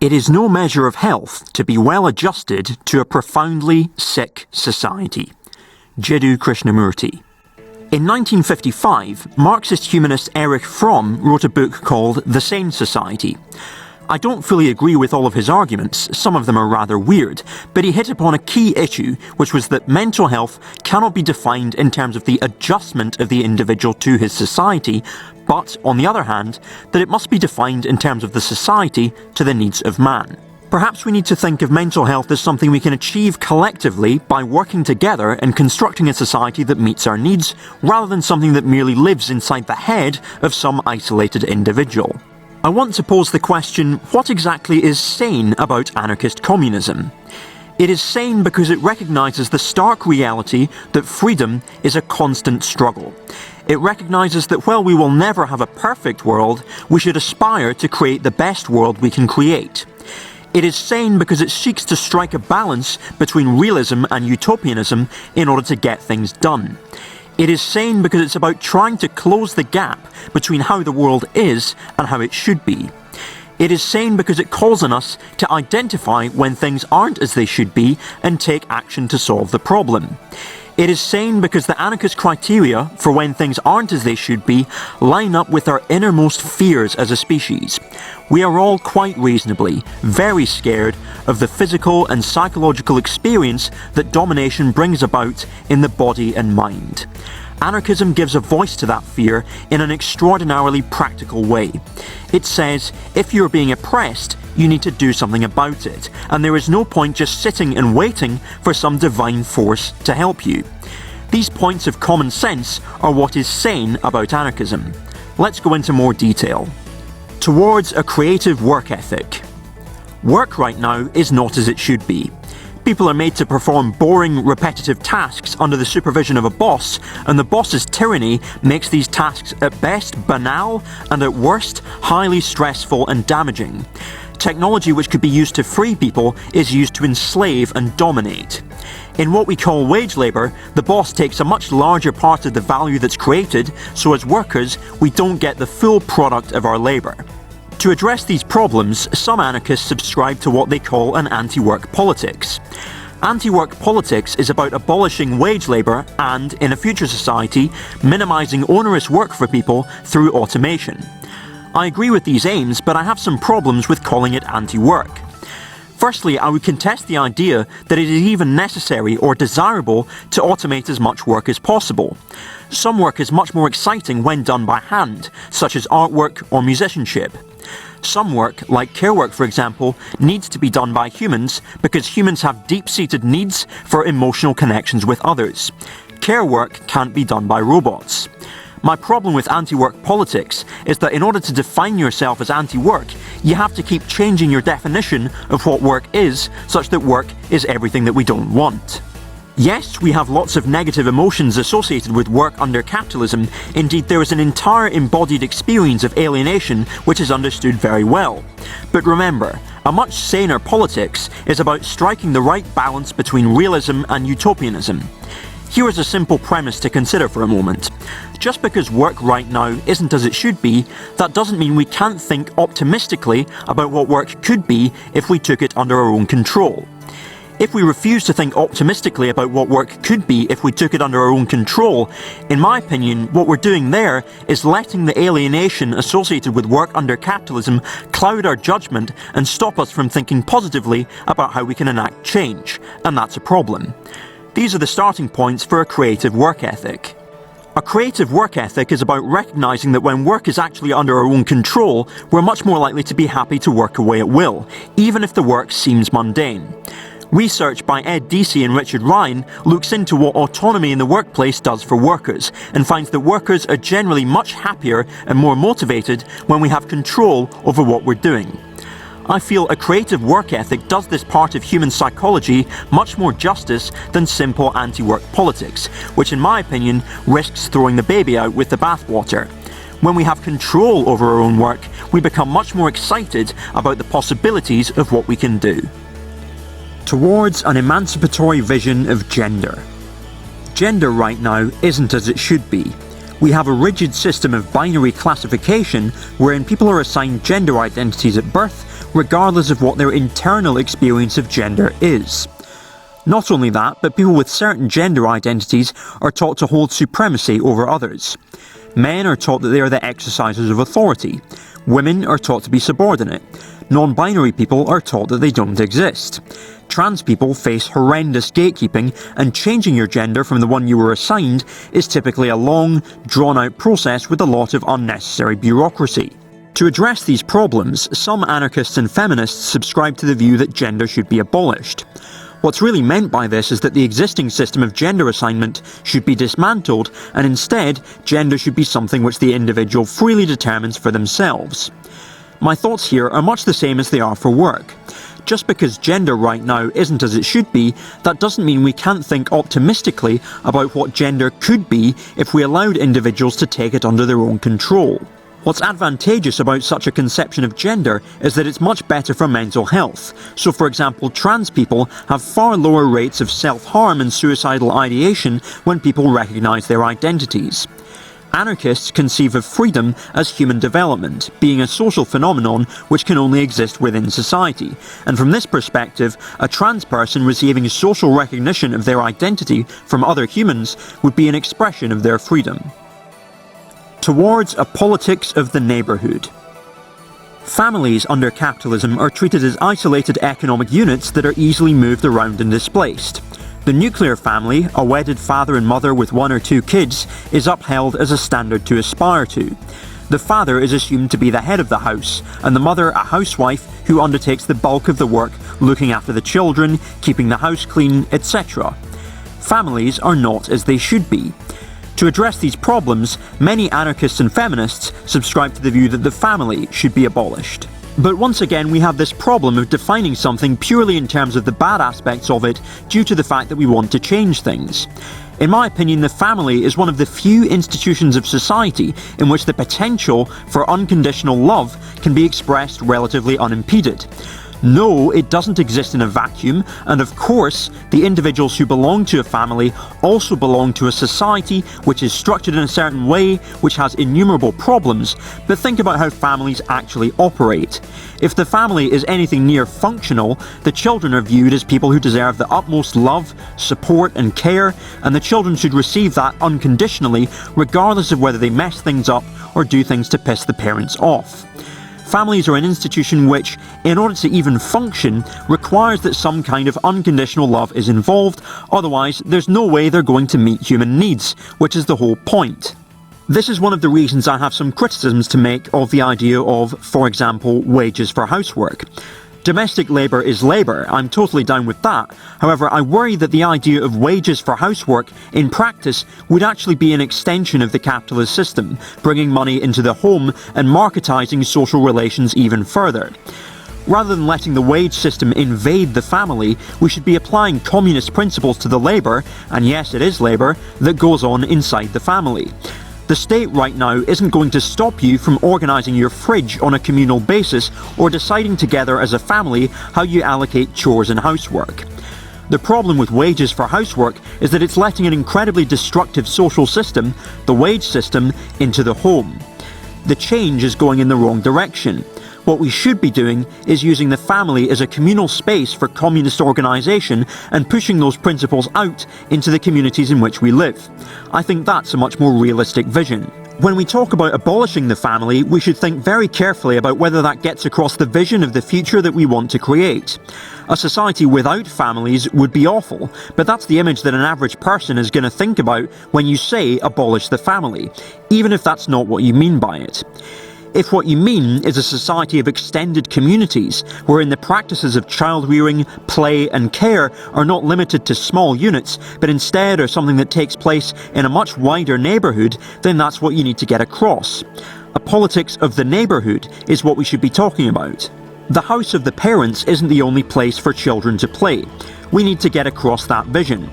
It is no measure of health to be well adjusted to a profoundly sick society. Jiddu Krishnamurti. In 1955, Marxist humanist Erich Fromm wrote a book called The Sane Society. I don't fully agree with all of his arguments, some of them are rather weird, but he hit upon a key issue, which was that mental health cannot be defined in terms of the adjustment of the individual to his society, but, on the other hand, that it must be defined in terms of the society to the needs of man. Perhaps we need to think of mental health as something we can achieve collectively by working together and constructing a society that meets our needs, rather than something that merely lives inside the head of some isolated individual. I want to pose the question, what exactly is sane about anarchist communism? It is sane because it recognises the stark reality that freedom is a constant struggle. It recognises that while we will never have a perfect world, we should aspire to create the best world we can create. It is sane because it seeks to strike a balance between realism and utopianism in order to get things done. It is sane because it's about trying to close the gap between how the world is and how it should be. It is sane because it calls on us to identify when things aren't as they should be and take action to solve the problem. It is sane because the anarchist criteria for when things aren't as they should be line up with our innermost fears as a species. We are all quite reasonably very scared of the physical and psychological experience that domination brings about in the body and mind. Anarchism gives a voice to that fear in an extraordinarily practical way. It says, if you're being oppressed, you need to do something about it, and there is no point just sitting and waiting for some divine force to help you. These points of common sense are what is sane about anarchism. Let's go into more detail. Towards a creative work ethic. Work right now is not as it should be. People are made to perform boring, repetitive tasks under the supervision of a boss, and the boss's tyranny makes these tasks at best banal and at worst highly stressful and damaging. Technology which could be used to free people is used to enslave and dominate. In what we call wage labour, the boss takes a much larger part of the value that's created, so as workers, we don't get the full product of our labour. To address these problems, some anarchists subscribe to what they call an anti-work politics. Anti-work politics is about abolishing wage labour and, in a future society, minimising onerous work for people through automation. I agree with these aims, but I have some problems with calling it anti-work. Firstly, I would contest the idea that it is even necessary or desirable to automate as much work as possible. Some work is much more exciting when done by hand, such as artwork or musicianship. Some work, like care work for example, needs to be done by humans because humans have deep-seated needs for emotional connections with others. Care work can't be done by robots. My problem with anti-work politics is that in order to define yourself as anti-work, you have to keep changing your definition of what work is, such that work is everything that we don't want. Yes, we have lots of negative emotions associated with work under capitalism. Indeed, there is an entire embodied experience of alienation which is understood very well. But remember, a much saner politics is about striking the right balance between realism and utopianism. Here is a simple premise to consider for a moment. Just because work right now isn't as it should be, that doesn't mean we can't think optimistically about what work could be if we took it under our own control. If we refuse to think optimistically about what work could be if we took it under our own control, in my opinion, what we're doing there is letting the alienation associated with work under capitalism cloud our judgment and stop us from thinking positively about how we can enact change, and that's a problem. These are the starting points for a creative work ethic. A creative work ethic is about recognising that when work is actually under our own control, we're much more likely to be happy to work away at will, even if the work seems mundane. Research by Ed Deci and Richard Ryan looks into what autonomy in the workplace does for workers, and finds that workers are generally much happier and more motivated when we have control over what we're doing. I feel a creative work ethic does this part of human psychology much more justice than simple anti-work politics, which in my opinion risks throwing the baby out with the bathwater. When we have control over our own work, we become much more excited about the possibilities of what we can do. Towards an emancipatory vision of gender. Gender right now isn't as it should be. We have a rigid system of binary classification wherein people are assigned gender identities at birth, regardless of what their internal experience of gender is. Not only that, but people with certain gender identities are taught to hold supremacy over others. Men are taught that they are the exercisers of authority. Women are taught to be subordinate. Non-binary people are taught that they don't exist. Trans people face horrendous gatekeeping, and changing your gender from the one you were assigned is typically a long, drawn-out process with a lot of unnecessary bureaucracy. To address these problems, some anarchists and feminists subscribe to the view that gender should be abolished. What's really meant by this is that the existing system of gender assignment should be dismantled, and instead, gender should be something which the individual freely determines for themselves. My thoughts here are much the same as they are for work. Just because gender right now isn't as it should be, that doesn't mean we can't think optimistically about what gender could be if we allowed individuals to take it under their own control. What's advantageous about such a conception of gender is that it's much better for mental health. So for example, trans people have far lower rates of self-harm and suicidal ideation when people recognise their identities. Anarchists conceive of freedom as human development, being a social phenomenon which can only exist within society, and from this perspective, a trans person receiving social recognition of their identity from other humans would be an expression of their freedom. Towards a politics of the neighbourhood. Families under capitalism are treated as isolated economic units that are easily moved around and displaced. The nuclear family, a wedded father and mother with 1 or 2 kids, is upheld as a standard to aspire to. The father is assumed to be the head of the house, and the mother a housewife who undertakes the bulk of the work, looking after the children, keeping the house clean, etc. Families are not as they should be. To address these problems, many anarchists and feminists subscribe to the view that the family should be abolished. But once again, we have this problem of defining something purely in terms of the bad aspects of it due to the fact that we want to change things. In my opinion, the family is one of the few institutions of society in which the potential for unconditional love can be expressed relatively unimpeded. No, it doesn't exist in a vacuum, and of course, the individuals who belong to a family also belong to a society which is structured in a certain way, which has innumerable problems, but think about how families actually operate. If the family is anything near functional, the children are viewed as people who deserve the utmost love, support and care, and the children should receive that unconditionally, regardless of whether they mess things up or do things to piss the parents off. Families are an institution which, in order to even function, requires that some kind of unconditional love is involved, otherwise there's no way they're going to meet human needs, which is the whole point. This is one of the reasons I have some criticisms to make of the idea of, for example, wages for housework. Domestic labour is labour, I'm totally down with that. However, I worry that the idea of wages for housework, in practice, would actually be an extension of the capitalist system, bringing money into the home and marketising social relations even further. Rather than letting the wage system invade the family, we should be applying communist principles to the labour, and yes, it is labour, that goes on inside the family. The state right now isn't going to stop you from organising your fridge on a communal basis or deciding together as a family how you allocate chores and housework. The problem with wages for housework is that it's letting an incredibly destructive social system, the wage system, into the home. The change is going in the wrong direction. What we should be doing is using the family as a communal space for communist organisation and pushing those principles out into the communities in which we live. I think that's a much more realistic vision. When we talk about abolishing the family, we should think very carefully about whether that gets across the vision of the future that we want to create. A society without families would be awful, but that's the image that an average person is going to think about when you say abolish the family, even if that's not what you mean by it. If what you mean is a society of extended communities, wherein the practices of child rearing, play and care are not limited to small units, but instead are something that takes place in a much wider neighbourhood, then that's what you need to get across. A politics of the neighbourhood is what we should be talking about. The house of the parents isn't the only place for children to play. We need to get across that vision.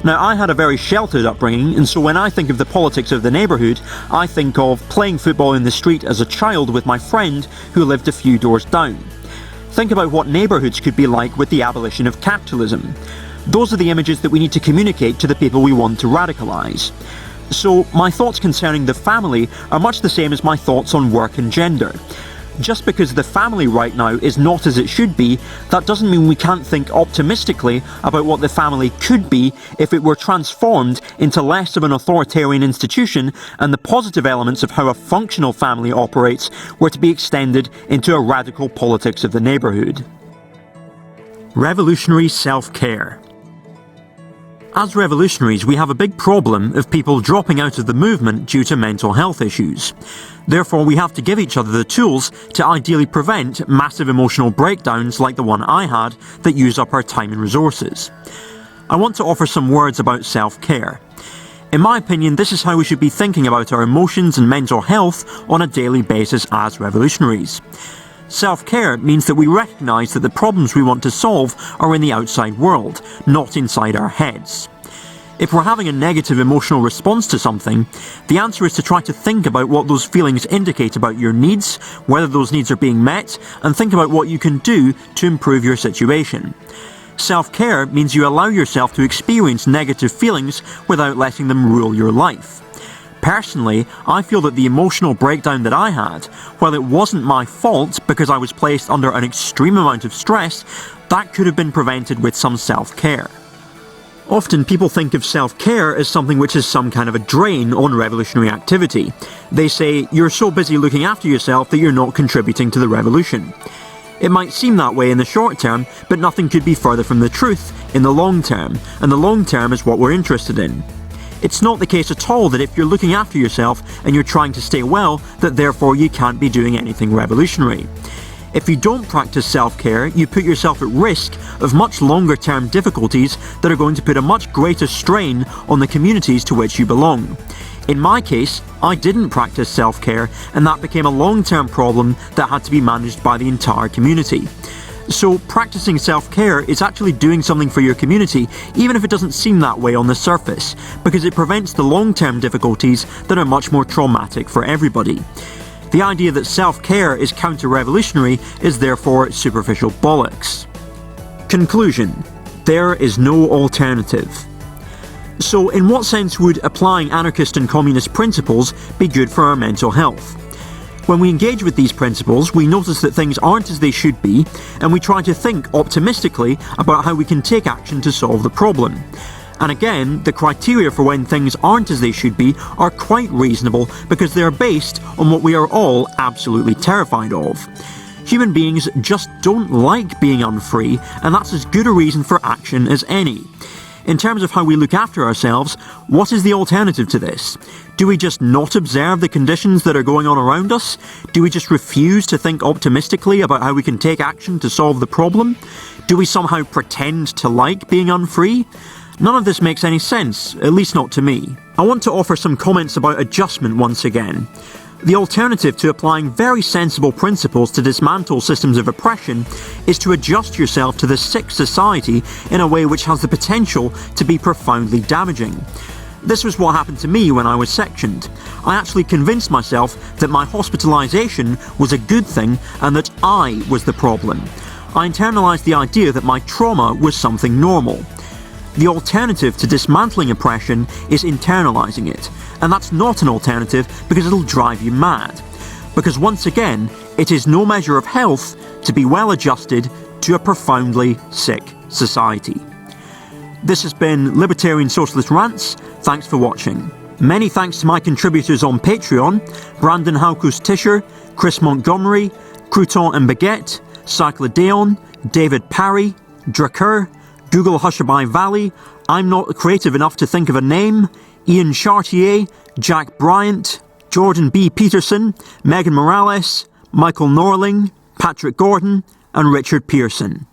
Now, I had a very sheltered upbringing, and so when I think of the politics of the neighbourhood, I think of playing football in the street as a child with my friend who lived a few doors down. Think about what neighbourhoods could be like with the abolition of capitalism. Those are the images that we need to communicate to the people we want to radicalise. So, my thoughts concerning the family are much the same as my thoughts on work and gender. Just because the family right now is not as it should be, that doesn't mean we can't think optimistically about what the family could be if it were transformed into less of an authoritarian institution and the positive elements of how a functional family operates were to be extended into a radical politics of the neighbourhood. Revolutionary self-care. As revolutionaries, we have a big problem of people dropping out of the movement due to mental health issues. Therefore, we have to give each other the tools to ideally prevent massive emotional breakdowns like the one I had that use up our time and resources. I want to offer some words about self-care. In my opinion, this is how we should be thinking about our emotions and mental health on a daily basis as revolutionaries. Self-care means that we recognise that the problems we want to solve are in the outside world, not inside our heads. If we're having a negative emotional response to something, the answer is to try to think about what those feelings indicate about your needs, whether those needs are being met, and think about what you can do to improve your situation. Self-care means you allow yourself to experience negative feelings without letting them rule your life. Personally, I feel that the emotional breakdown that I had, while it wasn't my fault because I was placed under an extreme amount of stress, that could have been prevented with some self-care. Often people think of self-care as something which is some kind of a drain on revolutionary activity. They say, you're so busy looking after yourself that you're not contributing to the revolution. It might seem that way in the short term, but nothing could be further from the truth in the long term, and the long term is what we're interested in. It's not the case at all that if you're looking after yourself and you're trying to stay well, that therefore you can't be doing anything revolutionary. If you don't practice self-care, you put yourself at risk of much longer term difficulties that are going to put a much greater strain on the communities to which you belong. In my case, I didn't practice self-care, and that became a long-term problem that had to be managed by the entire community. So practicing self-care is actually doing something for your community, even if it doesn't seem that way on the surface, because it prevents the long-term difficulties that are much more traumatic for everybody. The idea that self-care is counter-revolutionary is therefore superficial bollocks. Conclusion: there is no alternative. So in what sense would applying anarchist and communist principles be good for our mental health? When we engage with these principles, we notice that things aren't as they should be, and we try to think optimistically about how we can take action to solve the problem. And again, the criteria for when things aren't as they should be are quite reasonable because they are based on what we are all absolutely terrified of. Human beings just don't like being unfree, and that's as good a reason for action as any. In terms of how we look after ourselves, what is the alternative to this? Do we just not observe the conditions that are going on around us? Do we just refuse to think optimistically about how we can take action to solve the problem? Do we somehow pretend to like being unfree? None of this makes any sense, at least not to me. I want to offer some comments about adjustment once again. The alternative to applying very sensible principles to dismantle systems of oppression is to adjust yourself to the sick society in a way which has the potential to be profoundly damaging. This was what happened to me when I was sectioned. I actually convinced myself that my hospitalisation was a good thing and that I was the problem. I internalised the idea that my trauma was something normal. The alternative to dismantling oppression is internalising it, and that's not an alternative because it'll drive you mad. Because once again, it is no measure of health to be well adjusted to a profoundly sick society. This has been Libertarian Socialist Rants. Thanks for watching. Many thanks to my contributors on Patreon: Brandon Halkus Tischer, Chris Montgomery, Crouton and Baguette, Cyclodeon, David Parry, Draker, Google Hushabye Valley, I'm Not Creative Enough to Think of a Name, Ian Chartier, Jack Bryant, Jordan B. Peterson, Megan Morales, Michael Norling, Patrick Gordon, and Richard Pearson.